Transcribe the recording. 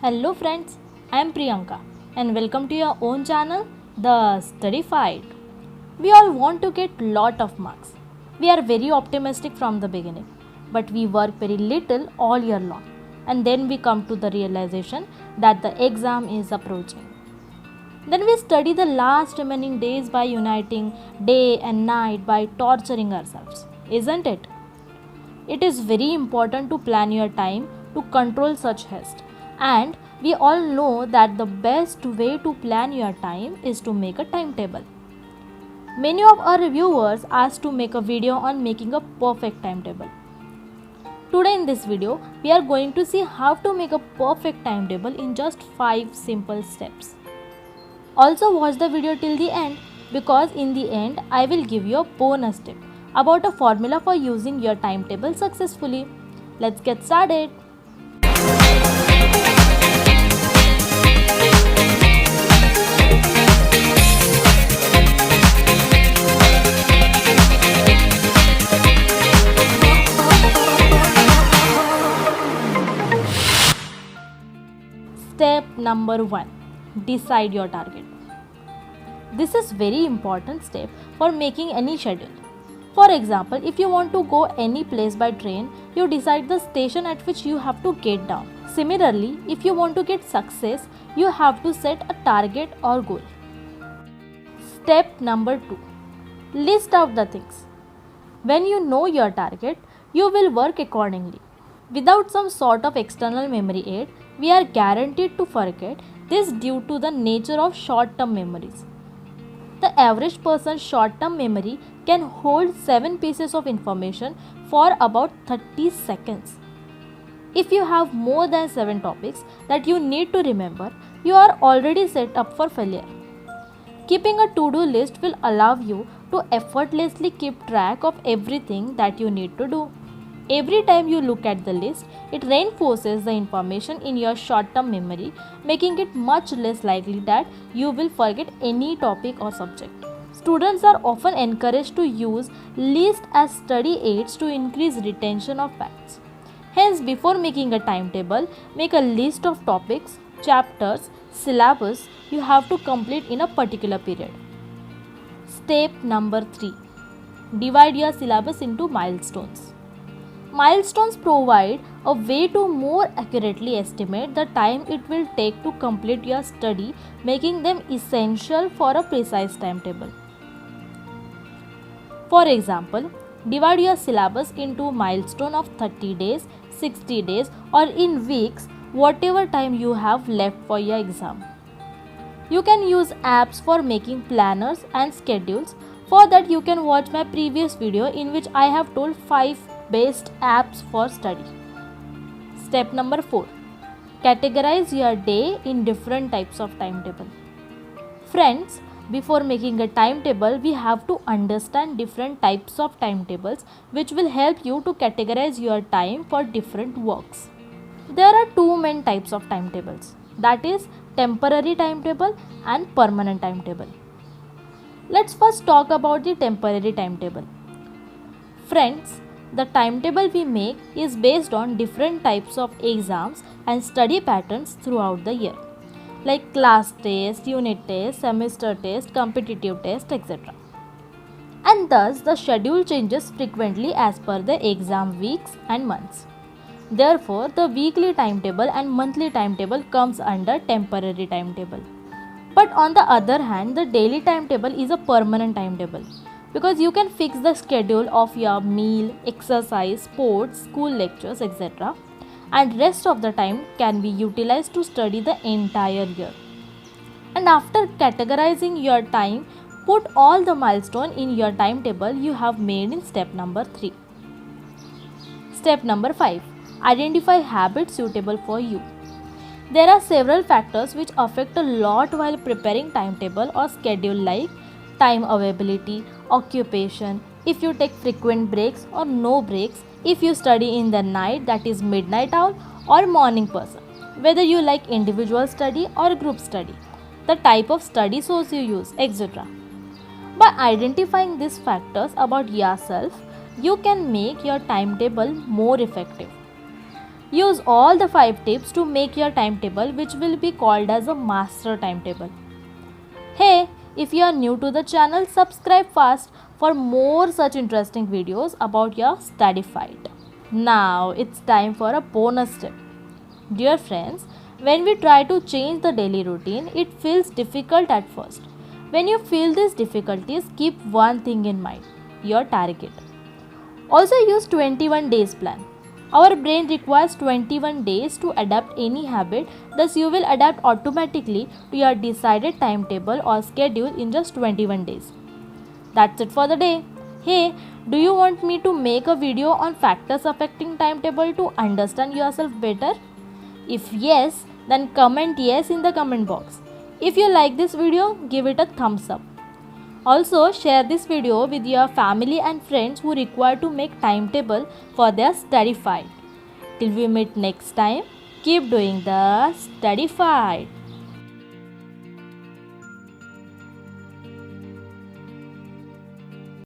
Hello friends, I am Priyanka and welcome to your own channel, The Study Fight. We all want to get lot of marks. We are very optimistic from the beginning, but we work very little all year long, and then we come to the realization that the exam is approaching. Then we study the last remaining days by uniting day and night by torturing ourselves, isn't it? It is very important to plan your time to control such haste. And we all know that the best way to plan your time is to make a timetable. Many of our viewers asked to make a video on making a perfect timetable. Today in this video, we are going to see how to make a perfect timetable in just 5 simple steps. Also watch the video till the end because in the end I will give you a bonus tip about a formula for using your timetable successfully. Let's get started. Step number 1. Decide your target. This is very important step for making any schedule. For example, if you want to go any place by train, you decide the station at which you have to get down. Similarly, if you want to get success, you have to set a target or goal. Step number 2. List out the things. When you know your target, you will work accordingly. Without some sort of external memory aid, we are guaranteed to forget this due to the nature of short-term memories. The average person's short-term memory can hold 7 pieces of information for about 30 seconds. If you have more than 7 topics that you need to remember, you are already set up for failure. Keeping a to-do list will allow you to effortlessly keep track of everything that you need to do. Every time you look at the list, it reinforces the information in your short-term memory, making it much less likely that you will forget any topic or subject. Students are often encouraged to use lists as study aids to increase retention of facts. Hence, before making a timetable, make a list of topics, chapters, syllabus you have to complete in a particular period. Step number 3. Divide your syllabus into milestones. Milestones provide a way to more accurately estimate the time it will take to complete your study, making them essential for a precise timetable. For example, divide your syllabus into milestone of 30 days, 60 days or in weeks, whatever time you have left for your exam. You can use apps for making planners and schedules. For that you can watch my previous video in which I have told 5 best apps for study. Step number 4. Categorize your day in different types of timetable. Friends, before making a timetable, we have to understand different types of timetables which will help you to categorize your time for different works. There are 2 main types of timetables, that is temporary timetable and permanent timetable. Let's first talk about the temporary timetable. Friends, the timetable we make is based on different types of exams and study patterns throughout the year, like class test, unit test, semester test, competitive test, etc. And thus the schedule changes frequently as per the exam weeks and months. Therefore, the weekly timetable and monthly timetable comes under temporary timetable. But on the other hand, the daily timetable is a permanent timetable because you can fix the schedule of your meal, exercise, sports, school lectures, etc. And rest of the time can be utilized to study the entire year. And after categorizing your time, put all the milestones in your timetable you have made in step number 3. Step number 5. Identify habits suitable for you. There are several factors which affect a lot while preparing timetable or schedule, like time availability, occupation, if you take frequent breaks or no breaks, if you study in the night, that is midnight owl, or morning person, whether you like individual study or group study, the type of study source you use, etc. By identifying these factors about yourself, you can make your timetable more effective. Use all the 5 tips to make your timetable, which will be called as a master timetable. Hey, if you are new to the channel, subscribe fast for more such interesting videos about your study fight. Now it's time for a bonus tip. Dear friends, when we try to change the daily routine, it feels difficult at first. When you feel these difficulties, keep one thing in mind: your target. Also use 21 days plan. Our brain requires 21 days to adapt any habit, thus you will adapt automatically to your decided timetable or schedule in just 21 days. That's it for the day. Hey, do you want me to make a video on factors affecting timetable to understand yourself better? If yes, then comment yes in the comment box. If you like this video, give it a thumbs up. Also, share this video with your family and friends who require to make timetable for their study fight. Till we meet next time, keep doing the study fight.